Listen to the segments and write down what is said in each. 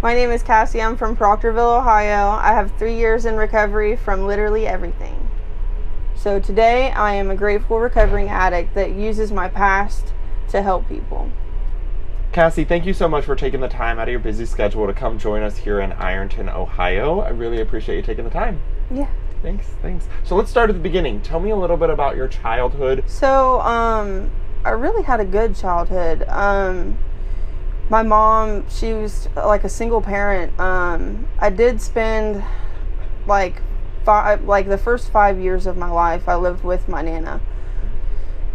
My name is Cassie. I'm from Proctorville, Ohio. I have 3 years in recovery from literally everything. So today I am a grateful recovering addict that uses my past to help people. Cassie, thank you so much for taking the time out of your busy schedule to come join us here in Ironton, Ohio. I really appreciate you taking the time. Yeah. Thanks. So let's start at the beginning. Tell me a little bit about your childhood. So, I really had a good childhood. My mom, she was like a single parent. I did spend the first 5 years of my life, I lived with my Nana.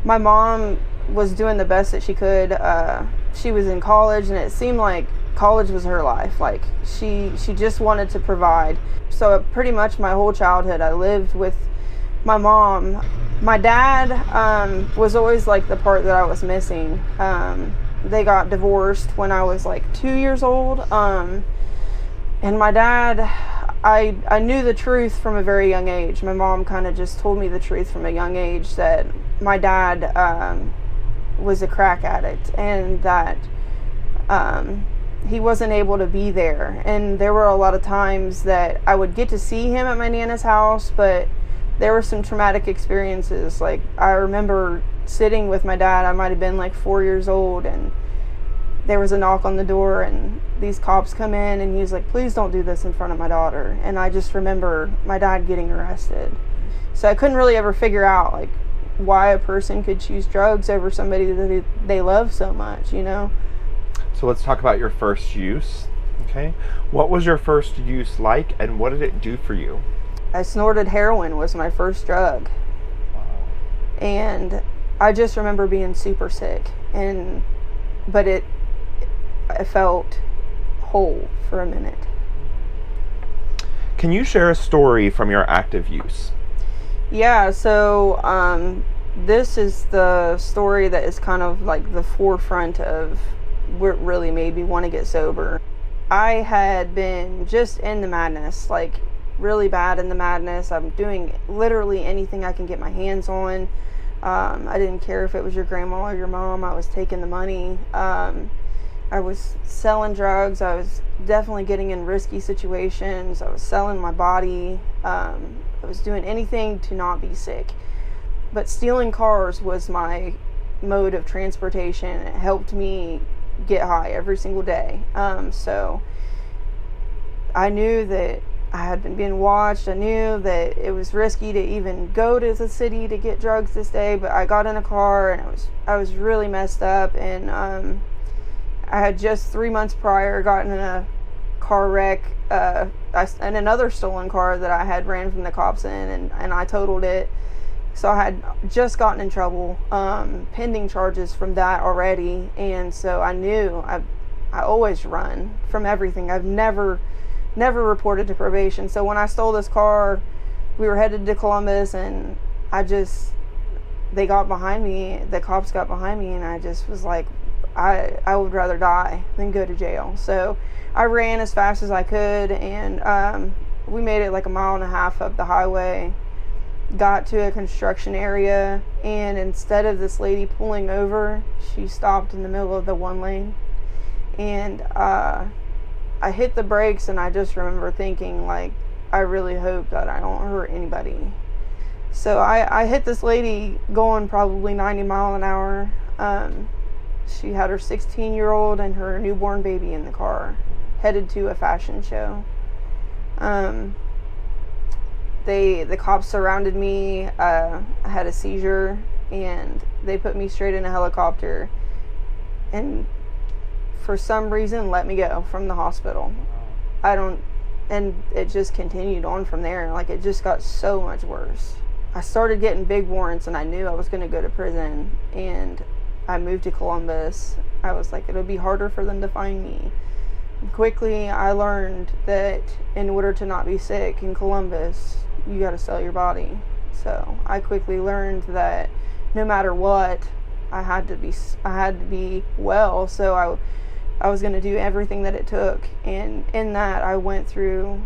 My mom was doing the best that she could. She was in college, and it seemed like college was her life. Like she just wanted to provide. So pretty much my whole childhood, I lived with my mom. My dad was always like the part that I was missing. They got divorced when I was like 2 years old. And my dad, I knew the truth from a very young age. My mom kind of just told me the truth from a young age that my dad was a crack addict, and that he wasn't able to be there. And there were a lot of times that I would get to see him at my Nana's house, but there were some traumatic experiences. Like, I remember sitting with my dad, I might have been like 4 years old, and there was a knock on the door, and these cops come in, and he's like, "Please don't do this in front of my daughter." And I just remember my dad getting arrested. So I couldn't really ever figure out like why a person could choose drugs over somebody that they love so much, you know? So let's talk about your first use. Okay. What was your first use like, and what did it do for you? I snorted heroin was my first drug. Wow. And I just remember being super sick, but I felt whole for a minute. Can you share a story from your active use? Yeah, so this is the story that is kind of like the forefront of what really made me want to get sober. I had been just in the madness, like really bad in the madness. I'm doing literally anything I can get my hands on. I didn't care if it was your grandma or your mom. I was taking the money. I was selling drugs. I was definitely getting in risky situations. I was selling my body. I was doing anything to not be sick. But stealing cars was my mode of transportation. It helped me get high every single day. So I knew that I had been being watched. I knew that it was risky to even go to the city to get drugs this day, but I got in a car, and I was really messed up. And I had just 3 months prior gotten in a car wreck and another stolen car that I had ran from the cops in, and I totaled it. So I had just gotten in trouble, pending charges from that already. And so I knew I always run from everything. I've never reported to probation. So when I stole this car, we were headed to Columbus, and they got behind me, the cops got behind me, and I just was like, I would rather die than go to jail. So I ran as fast as I could, and we made it like 1.5 miles up the highway, got to a construction area, and instead of this lady pulling over, she stopped in the middle of the one lane. And I hit the brakes, and I just remember thinking, like, I really hope that I don't hurt anybody. So I hit this lady going probably 90 miles an hour. She had her 16-year-old and her newborn baby in the car, headed to a fashion show. The cops surrounded me. I had a seizure, and they put me straight in a helicopter, and for some reason let me go from the hospital. And it just continued on from there. Like, it just got so much worse. I started getting big warrants, and I knew I was going to go to prison, and I moved to Columbus. I was like, it'll be harder for them to find me. And quickly I learned that in order to not be sick in Columbus, you got to sell your body. So I quickly learned that no matter what, I had to be well. So I was going to do everything that it took. And in that, I went through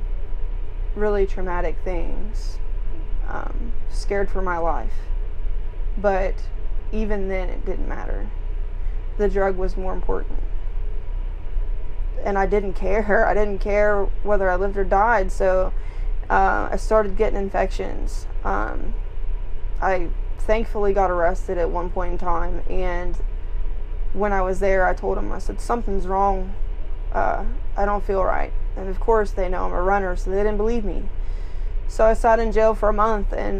really traumatic things, scared for my life. But even then, it didn't matter. The drug was more important. and I didn't care. I didn't care whether I lived or died. So I started getting infections. I thankfully got arrested at one point in time, and when I was there, I told them, I said, something's wrong. I don't feel right. And of course, they know I'm a runner, so they didn't believe me. So I sat in jail for a month, and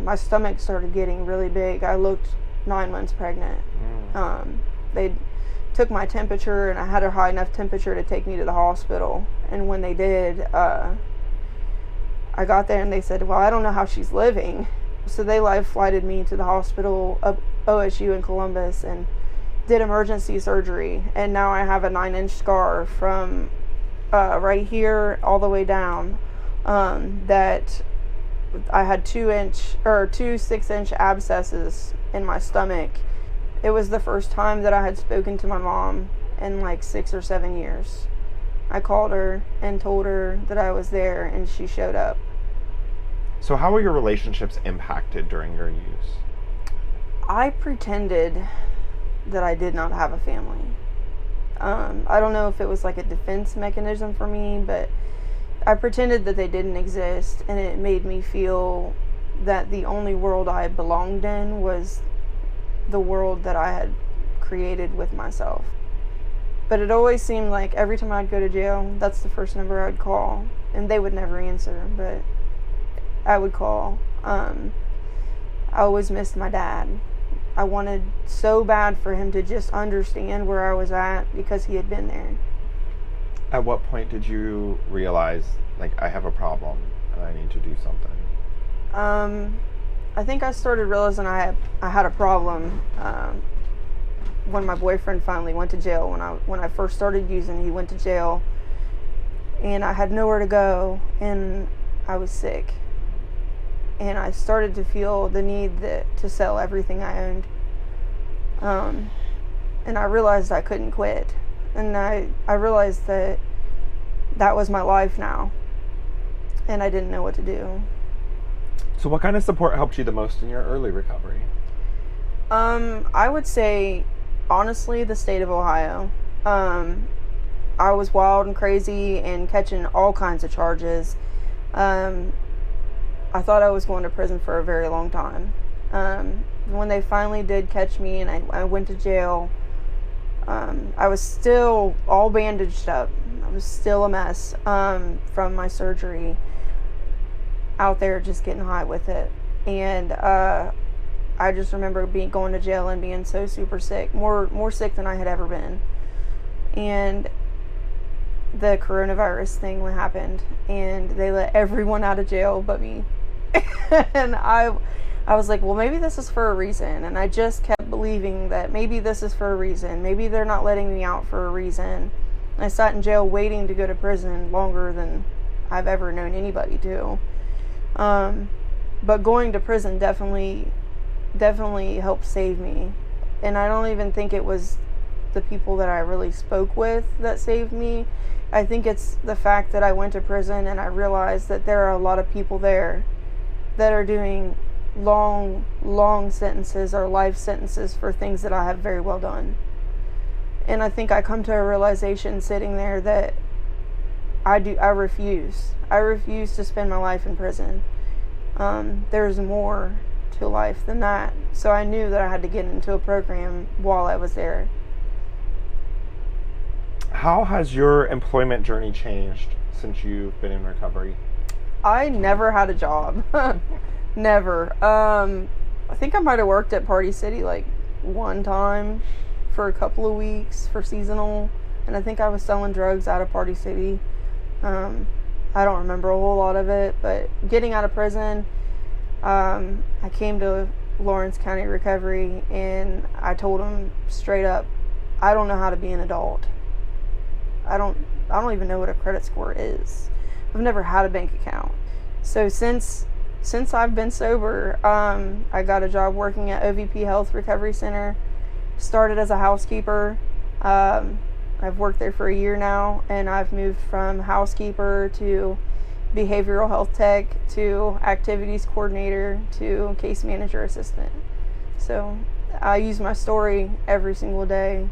my stomach started getting really big. I looked 9 months pregnant. They took my temperature, and I had a high enough temperature to take me to the hospital. And when they did, I got there, and they said, well, I don't know how she's living. So they live flighted me to the hospital of OSU in Columbus and did emergency surgery. And now I have a 9-inch scar from right here all the way down. That I had 2 6-inch abscesses in my stomach. It was the first time that I had spoken to my mom in like 6 or 7 years. I called her and told her that I was there, and she showed up. So how were your relationships impacted during your use? I pretended that I did not have a family. I don't know if it was like a defense mechanism for me, but I pretended that they didn't exist, and it made me feel that the only world I belonged in was the world that I had created with myself. But it always seemed like every time I'd go to jail, that's the first number I'd call, and they would never answer, but I would call. I always missed my dad. I wanted so bad for him to just understand where I was at because he had been there. At what point did you realize, like, I have a problem and I need to do something? I think I started realizing I had a problem when my boyfriend finally went to jail. When I first started using, he went to jail, and I had nowhere to go, and I was sick. And I started to feel the need to sell everything I owned. And I realized I couldn't quit. And I realized that was my life now. And I didn't know what to do. So what kind of support helped you the most in your early recovery? I would say, honestly, the state of Ohio. I was wild and crazy and catching all kinds of charges. I thought I was going to prison for a very long time. When they finally did catch me and I went to jail, I was still all bandaged up. I was still a mess from my surgery, out there just getting high with it. And I just remember going to jail and being so super sick, more sick than I had ever been. And the coronavirus thing happened, and they let everyone out of jail but me. And I was like, well, maybe this is for a reason. And I just kept believing that maybe this is for a reason. Maybe they're not letting me out for a reason. I sat in jail waiting to go to prison longer than I've ever known anybody do. But going to prison definitely helped save me. And I don't even think it was the people that I really spoke with that saved me. I think it's the fact that I went to prison and I realized that there are a lot of people there that are doing long sentences or life sentences for things that I have very well done. And I think I come to a realization sitting there that I refuse to spend my life in prison. There's more to life than that. So I knew that I had to get into a program while I was there. How has your employment journey changed since you've been in recovery? I never had a job. Never. I think I might have worked at Party City like one time for a couple of weeks for seasonal, and I think I was selling drugs out of Party City. I don't remember a whole lot of it, but getting out of prison, I came to Lawrence County Recovery, and I told them straight up, I don't know how to be an adult. I don't even know what a credit score is. I've never had a bank account. So since I've been sober, I got a job working at OVP Health Recovery Center. Started as a housekeeper. I've worked there for a year now, and I've moved from housekeeper to behavioral health tech to activities coordinator to case manager assistant. So I use my story every single day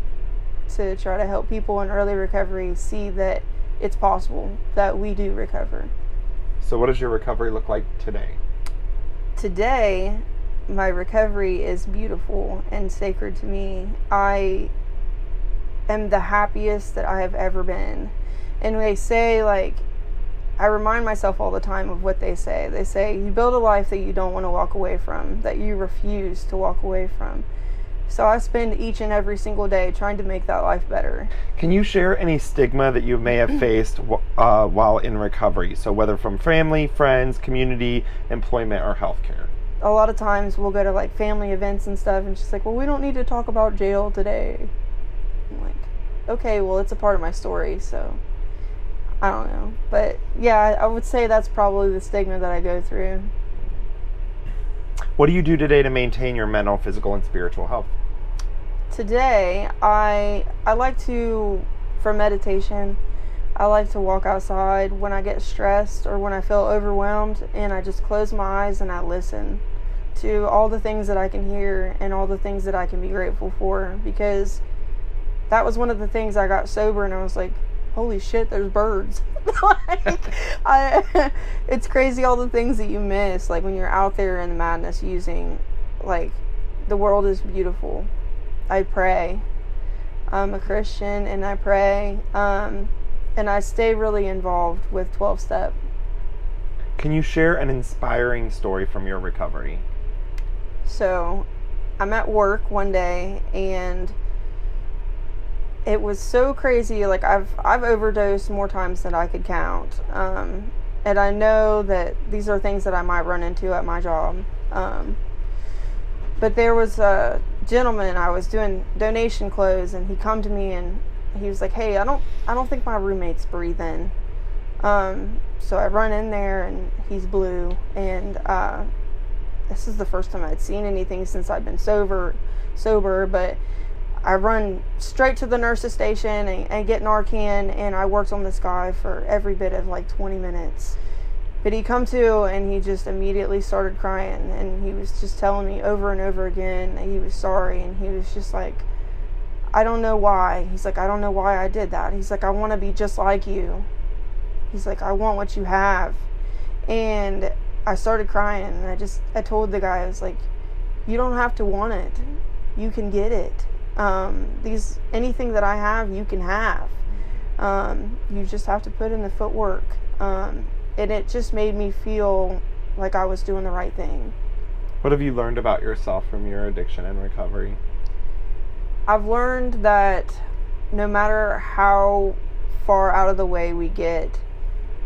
to try to help people in early recovery see that it's possible, that we do recover. So what does your recovery look like today? Today, my recovery is beautiful and sacred to me. I am the happiest that I have ever been. And they say, like, I remind myself all the time of what they say. They say, you build a life that you don't want to walk away from, that you refuse to walk away from. So I spend each and every single day trying to make that life better. Can you share any stigma that you may have faced while in recovery? So whether from family, friends, community, employment, or healthcare? A lot of times we'll go to like family events and stuff, and she's like, well, we don't need to talk about jail today. I'm like, okay, well, it's a part of my story, so I don't know. But yeah, I would say that's probably the stigma that I go through. What do you do today to maintain your mental, physical, and spiritual health? Today, I like to, for meditation, I like to walk outside when I get stressed or when I feel overwhelmed, and I just close my eyes and I listen to all the things that I can hear and all the things that I can be grateful for, because that was one of the things I got sober and I was like, holy shit, there's birds. It's crazy all the things that you miss, like when you're out there in the madness using, like, the world is beautiful. I pray. I'm a Christian and I pray, and I stay really involved with 12-step. Can you share an inspiring story from your recovery? So, I'm at work one day and it was so crazy. Like, I've overdosed more times than I could count. And I know that these are things that I might run into at my job. But there was a gentleman, I was doing donation clothes, and he come to me and he was like, hey, I don't think my roommate's breathing. So I run in there and he's blue, and this is the first time I'd seen anything since I'd been sober, but I run straight to the nurse's station and get Narcan, and I worked on this guy for every bit of like 20 minutes. But he come to and he just immediately started crying, and he was just telling me over and over again that he was sorry, and he was just like, I don't know why. He's like, I don't know why I did that. He's like, I want to be just like you. He's like, I want what you have. And I started crying, and I told the guy, I was like, you don't have to want it. You can get it. Anything that I have, you can have. You just have to put in the footwork. And it just made me feel like I was doing the right thing. What have you learned about yourself from your addiction and recovery? I've learned that no matter how far out of the way we get,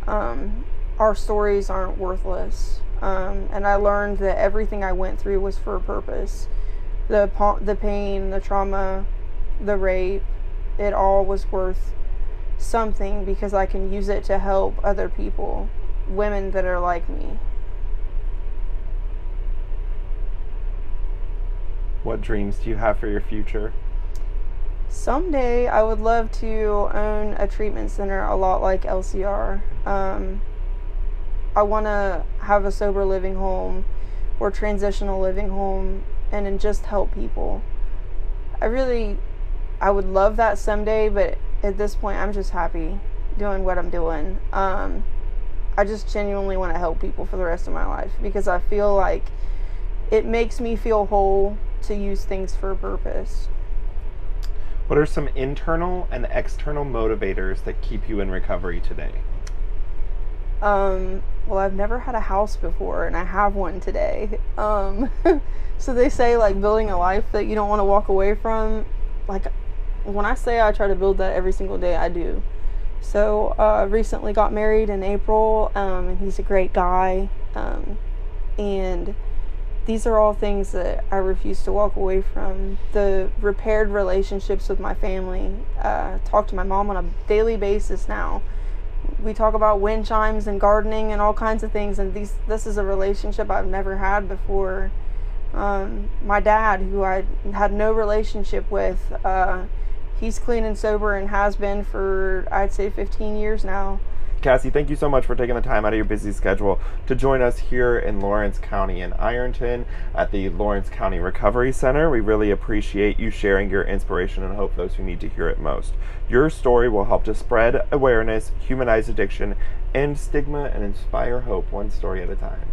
our stories aren't worthless. And I learned that everything I went through was for a purpose. The pain, the trauma, the rape, it all was worth something, because I can use it to help other people, women that are like me. What dreams do you have for your future? Someday I would love to own a treatment center a lot like LCR. I want to have a sober living home or transitional living home and then just help people. I would love that someday, but at this point I'm just happy doing what I'm doing. I just genuinely want to help people for the rest of my life, because I feel like it makes me feel whole to use things for a purpose. What are some internal and external motivators that keep you in recovery today? Well, I've never had a house before, and I have one today. So they say, like, building a life that you don't want to walk away from. Like, when I say I try to build that every single day, I do. So, recently got married in April, and he's a great guy. And these are all things that I refuse to walk away from. The repaired relationships with my family. Talk to my mom on a daily basis now. We talk about wind chimes and gardening and all kinds of things, and this is a relationship I've never had before. My dad, who I had no relationship with, he's clean and sober and has been for, I'd say, 15 years now. Cassie, thank you so much for taking the time out of your busy schedule to join us here in Lawrence County in Ironton at the Lawrence County Recovery Center. We really appreciate you sharing your inspiration and hope those who need to hear it most. Your story will help to spread awareness, humanize addiction, end stigma, and inspire hope one story at a time.